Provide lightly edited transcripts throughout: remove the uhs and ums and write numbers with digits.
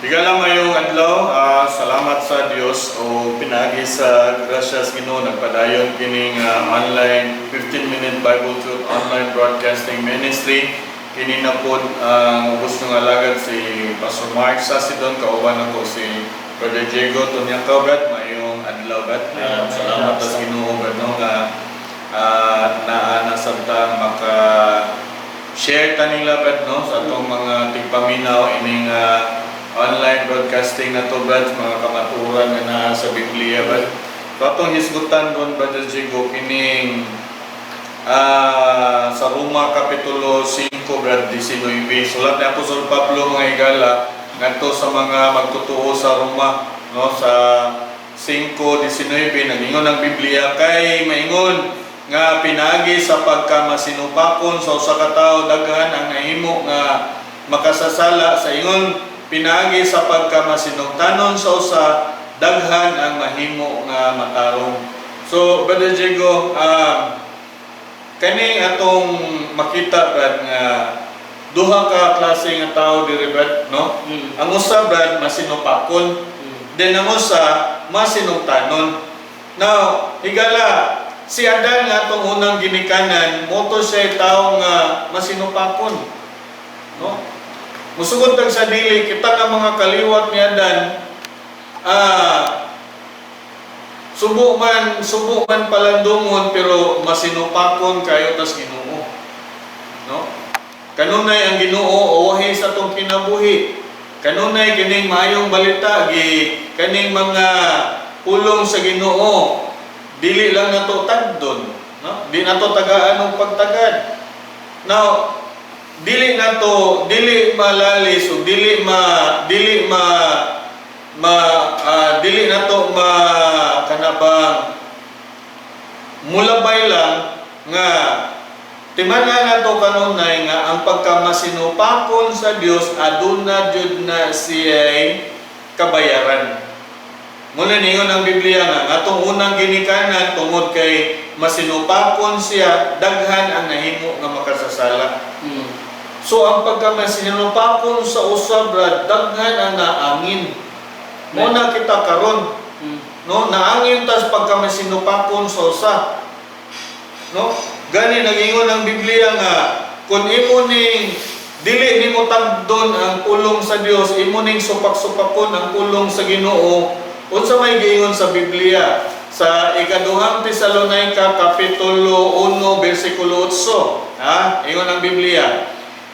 Higala mayong adlaw, salamat sa Dios o pinagi sa gracias Ginoo nagpadayon kining online 15-minute Bible Truth online broadcasting ministry. Kini na pod ang gusto nga alagad si Pastor Mark Sasidon, kauban ako si Brother Diego Tunyakaw brad, mayong adlaw brad. Salamat sa Ginoo brad no nga naa nasabta maka share tanila brad no sa atong mga tigpaminaw ining online broadcasting na to brad, mga kamaturan na sa Biblia brad. So atong hisgutan ron Brother Diego kining sa Roma Kapitulo 5 brad 19. Sulat ni Apostol Pablo mga higala ngadto sa mga magtutuo sa Roma no sa 5:19 nagingon ang Biblia kay maingon nga pinagi sa pagkamasinupakon sa usa ka tawo daghan ang nahimo nga makasasala sa ingon pinagi sa pagkamasinugtanon sa usa daghan ang mahimo nga matarong. So Brother Diego, kani atong makita brad nga duha ka klase nga tawo diri brad no? Ang usa brad masinupakon, then ang usa masinugtanon. Now, higala si Adan nga atong unang ginikanan, moto siya tawo nga masinupakon. No? Musugod tag sa dili kita nga mga kaliwat ni Adan, subo man palandungon pero masinupakon kayo tas Ginoo. No? Kanunay ang Ginoo owahi sa tong kinabuhi. Kanunay kining maayong balita gi kaning mga pulong sa Ginoo. Dili lang nato tagdon, no? Di nato tagaan og pagtagad. Now, dili malalis o dili nato kanabang mulabay lang nga timanan nato kanunay nga ang pagkamasinupakon sa Dios aduna jud na siya'y kabayaran. Muna ningon ang Biblia nga atong unang ginikanan tungod kay masinupakon siya daghan ang nahimo nga makasasala. So ang pagkamasinupakon sa usa brad daghan ang naangin. Muna kita karon no naangin tas pagkamasinupakon sa usa. No? Gani nagingon ang Biblia nga kun imo ning dili nimo tagdon ang pulong sa Dios, imo ning supak-supakon ang pulong sa Ginoo. Unsa may giingon sa Biblia sa ikaduhang Tesalonica Kapitulo 1 versikulo 8. Ingon ang Biblia,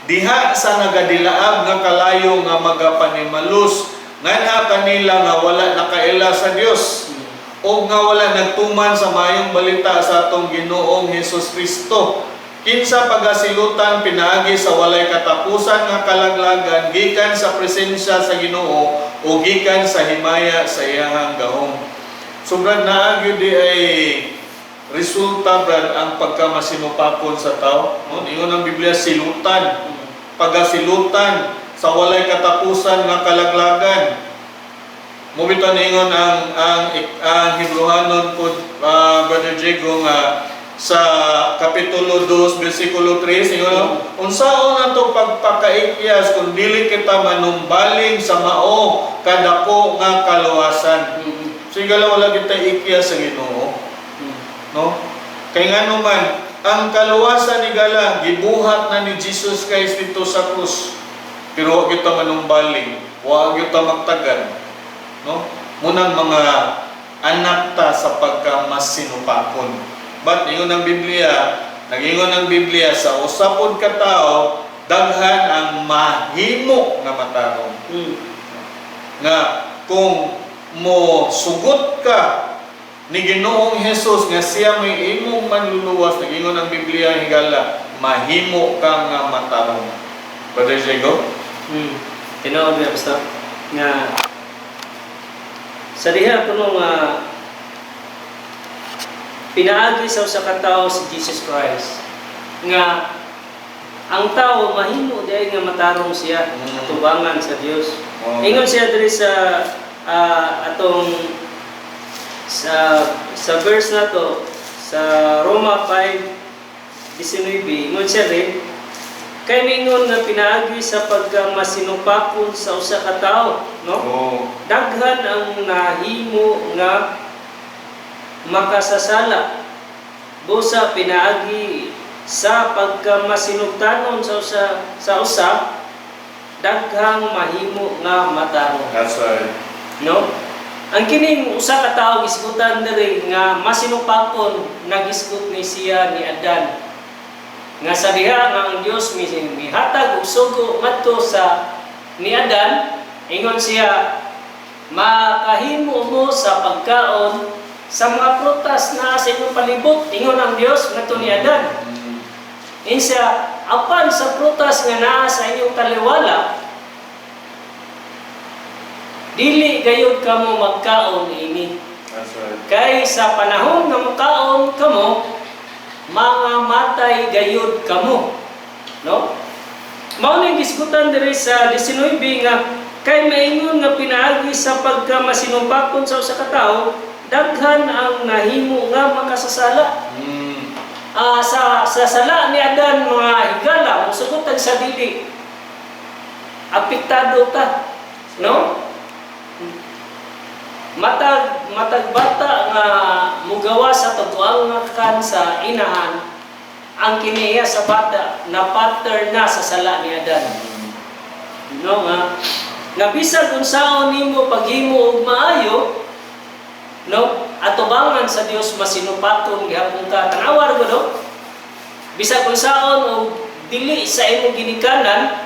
diha sa nagadilaab nga kalayo nga magapanimalus nganha kanila nga wala nakaila sa Dios o nga wala nagtuman sa mayong balita sa atong Ginoong Hesus Kristo. Kinsa pagasilutan pinaagi sa walay katapusan nga kalaglagan gikan sa presensya sa Ginoo o gikan sa himaya sa iyahang gahom. So brad naagi di ay resulta brad ang pagkamasinupakon sa tao. No? Ingon ang Biblia silutan, pagasilutan sa walay katapusan nga kalaglagan. Mobito ningon ang Hebrehanon po Brother Diego nga sa Kapitulo 2 versikulo 3 ingon unsaon nato pagpakaikyas kung dili kita manumbaling sa mao kadako nga kaluwasan. Sigala wala kita ikyas sa Ginoo. No? Kay ngano man ang kaluwasan ni gala gibuhat na ni Jesus Christ dito sa krus. Pero wa kita manumbaling, wa kita magtagad. No? Munang mga anak ta sa pagkamasinupakon. But ingon ang Biblia, nagingon ang Biblia sa usapod ka tao daghan ang mahimo nga matarong. Nga kung mo sugot ka ni Ginoong Hesus nga siya may imong manluluwas, nagingon ang Biblia higala mahimo ka nga matarong. Brother Diego? Tinood niya basta nga sa diha kuno nga pinaagi sa usa ka tawo si Jesus Christ nga ang tawo mahimo diay nga matarong siya atubangan sa Dios. Ingon siya diri sa atong sa verse na to sa Roma 5:19 ingon siya rin kay mingon nga pinaagi sa pagkamasinupakon sa usa ka tawo, no? Oh. Daghan ang nahimo nga makasasala. Busa pinaagi sa pagkamasinugtanon sa usa, daghang mahimo nga matarong. That's right. No? Ang kining usa ka tawo gisgutan diri nga masinupakon nagisgot ni siya ni Adan. Nga sa diha nga ang Dios mihatag og sugo ngadto sa ni Adan, ingon siya makahimo mo sa pagkaon sa mga prutas na sa inyong palibot, ingon ang Dios ngadto ni Adan. Insa apan sa prutas nga naa sa inyong taliwala, dili gayud kamo magkaon ini. That's right. Kay sa panahon nga magkaon kamo, mga matay gayud kamo. No? Mao ning gisgutan diri sa 19 nga kay maingon nga pinaagi sa pagkamasinupakon sa usa ka tawo, daghan ang nahimo nga makasasala. Sa sala ni Adan mga higala, musugot sa dili. Apektado ta, no? Matag bata nga mugawa sa tutuangan sa inahan, ang kiniya sa bata na pattern na sa sala ni Adan. No nga bisag unsaon nimo paghimo og maayo, no? Atubangan sa Dios masinupaton gihapon ka tanawar ko, no? Bisag unsaon og dili sa imong ginikanan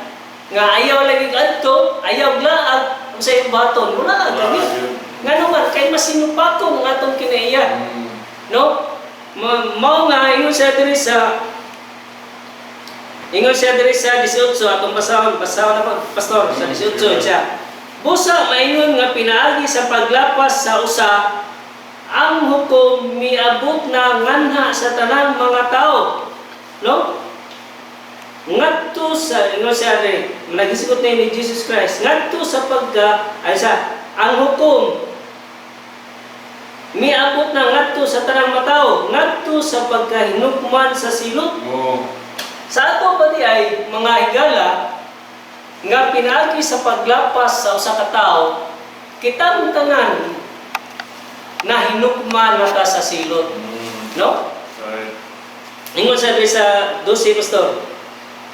nga ayaw lagi adto, ayaw laag sa imong baton, wala gani. Ngano man kay masinupaton ang atong kinaiya. No? Mao nga ingon siya diri sa 18 atong basahon na pastor sa 18 siya. Busa maingon nga pinaagi sa paglapas sa usa, ang hukom miabot na nganha sa tanan mga tao. No? Ngadto sa nagisgot ni Jesus Christ, ngadto sa ang hukom miabot na ngadto sa tanang mataw, ngadto sa pagkahinukman sa silot. Sa ato ba di ay mga higala nga pinaagi sa paglapas sa usa ka tawo, kitang tanan na hinukman nata sa silot. No? Right. Ingon sa 12 pastor.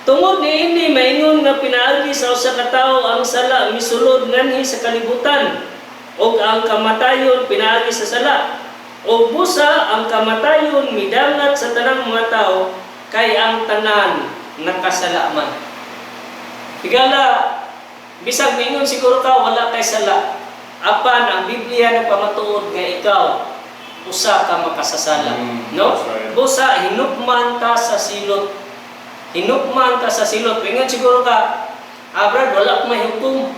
Tungod niini maingon nga pinaagi sa usa ka tawo ang sala misulod nganhi sa kalibutan, ug ang kamatayon pinaagi sa sala, ug busa ang kamatayon midangat sa tanang mga tawo kay ang tanan nakasala man. Higala bisag mingon siguro ka wala kay sala, apan ang Biblia nagpamatuod nga ikaw usa ka makasasala. No? Busa hinukman ta sa silot. Hinukman ka sa silot. Pingan siguro ka, Brad, wala may hukom.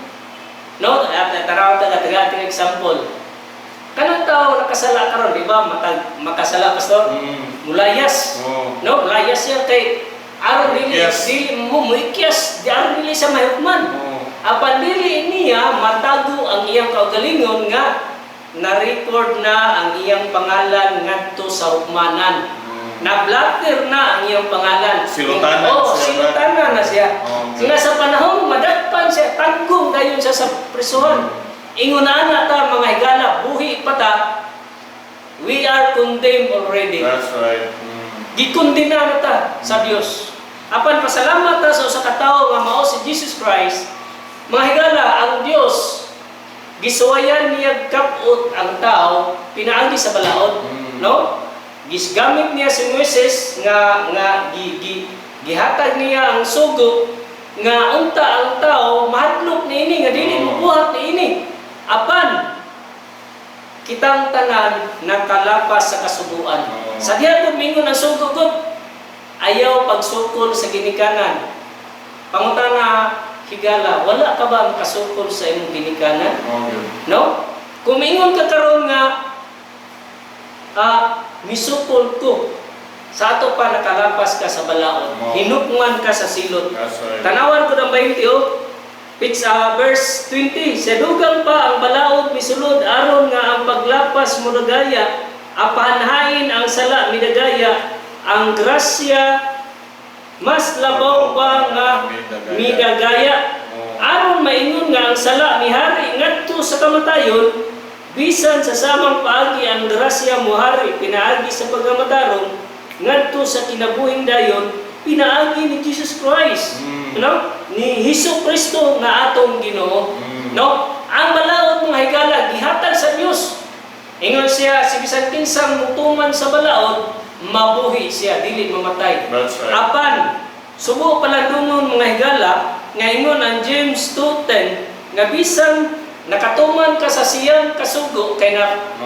No? Taraw taga example. Kanang tao nakasala karon, di ba? Makasala, pastor? Mulayas. No? Mulayas yan kay aron dili mo muikyas, di aron dili sa mahukman. Apan dili niya matago ang iyang kaugalingon nga na-record na ang iyang pangalan ngadto sa hukmanan. Na-blatter na ang iyang pangalan. Silutanan. Silutanan na siya. Sila sa panahon, madagpan siya, tanggong dayon siya sa prisuhan. Ingunaan na ta mga higala, buhi pa ta, we are condemned already. That's right. Gikondena na ta sa Dios. Apan pasalamat ta sa usa ka tawo nga mao si Jesus Christ. Mga higala, ang Dios gisuwayan niya kapot ang tao pinaagi sa balaod, no? Gisgamit niya si Moises nga gihatag niya ang sugo nga unta ang tao mahadlok niini nga dili mobuhat niini. Apan kitang tanan nakalapas sa kasuguan. Sa diha gud mingon ang sugo gud ayaw pagsukol sa ginikanan. Pangutana higala, wala ka ba ang kasukol sa imong ginikanan? No? Kung mingon ka karon nga misukol ko, sa ato pa nakalapas ka sa balaod, hinukman ka sa silot. Tanawan ko ng 20, verse 20, sadugang pa ang balaod misulod aron nga ang paglapas mo nagaya, apanhain ang sala midagaya, ang grasya mas labaw pa nga midagaya. Aron maingon nga ang sala ni hari ngadto sa kamatayon, bisan sa samang paagi ang grasya mo hari pinaagi sa pagamatarong ngadto sa kinabuhing dayon, pinaagi ni Jesus Christ. No? Ni Hesus Kristo nga atong Ginoo. No? Ang balaod mga higala gihatag sa Dios. Ingon siya, si bisan kinsang mutuman sa balaod, mabuhi siya, dili mamatay. That's right. Apan, subo palandungon mga higala, nga ingon ang James 2:10, nga bisan nakatuman ka sa siyang kasugo, kay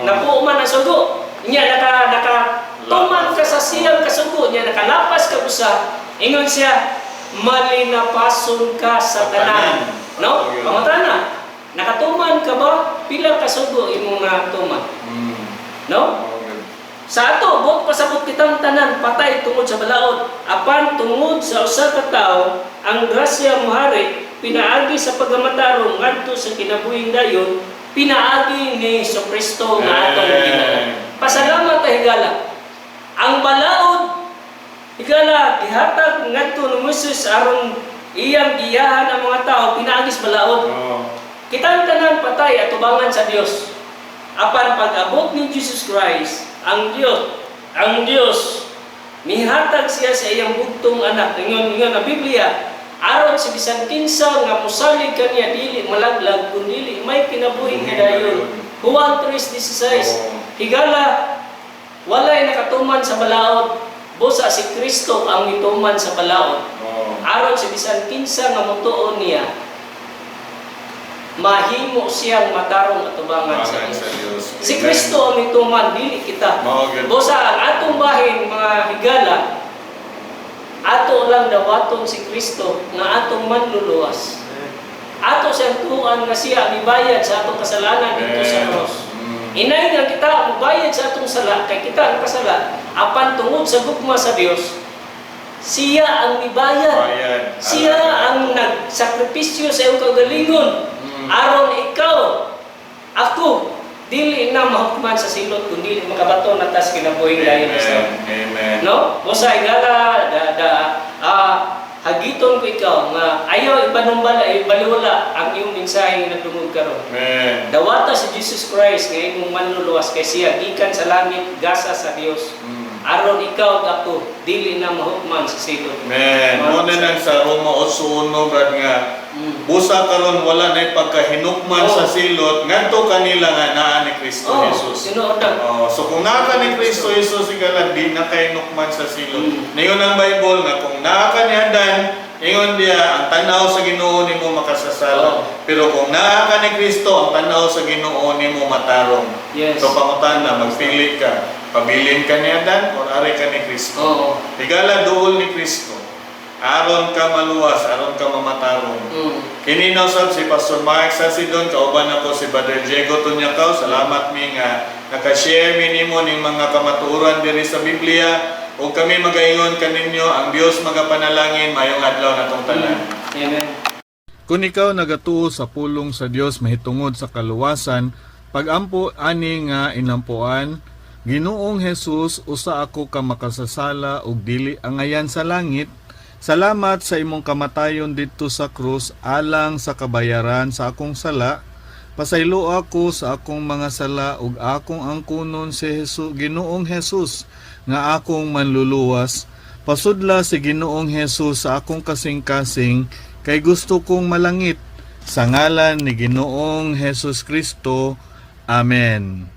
napuuman ang sugo, niya nakatuman ka sa siyang kasugo, niya nakalapas ka busa, ingon siya, malinapason ka sa tanan. No? Pangutana, nakatuman ka ba? Pila kasugo imong natuman? No? Sa ato, buot pasabot kitang tanan, patay tungod sa balaod. Apan tungod sa usa ka tawo, ang grasya mo hari, pinaagi sa pagamatarong ngadto sa kinabuhing dayon, pinaagi ni Hesus Kristo nga atong Ginoo. Pasalamat ta higala. Ang balaod, higala, gihatag ngadto ni Moses aron iyang giyahan ang mga tao, pinaagi sa balaod. Kitang tanan patay at tubangan sa Dios. Apan pag-abot ni Jesus Christ, ang Dios, mihatag siya sa iyang bugtong anak. Ingon ang Biblia, aron si bisan kinsa nga musalig kaniya dili malaglag kundi may kinabuhing hidayon. Juan 3:16. Higala, walay nakatuman sa balaod, busa si Kristo ang mituman sa balaod. Aron si bisan kinsa nga motuon niya, mahimo siyang matarong atubangan sa Dios. Si Kristo ang mituman, dili kita. Busa ang atong bahin mga higala, ato lang dawaton si Kristo nga atong manluluwas. Ato siyang tuan nga siya mibayad sa atong kasalanan dito sa cross. Inay nga kita mubayad sa atong sala, kay kita ang kasala, apan tungod sa gugma sa Dios, siya ang mibayad. Siya ang nagsakripisyo sa iyong kagalingon. Aron ikaw, ako, dili na mahukman sa silot kundi makabato na tas kinabuhing dayon sa. Amen. No? Busa igala hagiton ko ikaw nga ayaw ipanumbala ibaliwala ang iyong mensahe nga nagdungog karon. Amen. Dawata si Jesus Christ nga imong manluluwas kay siya gikan sa langit gasa sa Dios. Aron ikaw ako dili na mahukman sa silot. Amen. Mo na nang sa Roma 8:1 brad nga busa karon wala na pagkahinukman sa silot ngadto kanila nga naa ni Kristo Jesus. So kung naa ka ni Kristo Jesus sigala di na kay hinukman sa silot. Ningon ang Bible nga kung naa ka ni Adan, ingon diya ang tanaw sa Ginoo nimo makasasala. Pero kung naa ka ni Kristo, ang tanaw sa Ginoo nimo matarong. Yes. So pangutan na magpili ka. Pabilin ka ni Adan o ari ka ni Kristo. Higala duol ni Kristo. Aron ka maluwas, aron ka mamatarong. Kininaw sab si Pastor Mike sa sidon, kauban ako si Brother Diego Tunyakaw. Salamat mi nga naka-share mi nimo ning mga kamatuoran diri sa Biblia. O kami magaingon kaninyo, ang Dios magapanalangin mayong adlaw natong tanan. Amen. Kung ikaw nagatuo sa pulong sa Dios mahitungod sa kaluwasan, pag-ampo ani nga inampuan, Ginoong Hesus, usa ako ka makasasala ug dili angayan sa langit. Salamat sa imong kamatayon didto sa krus alang sa kabayaran sa akong sala. Pasaylo ako sa akong mga sala ug akong angkunon si Ginoong Hesus nga akong manluluwas. Pasudla si Ginoong Hesus sa akong kasing-kasing kay gusto kong malangit. Sa ngalan ni Ginoong Hesus Kristo. Amen.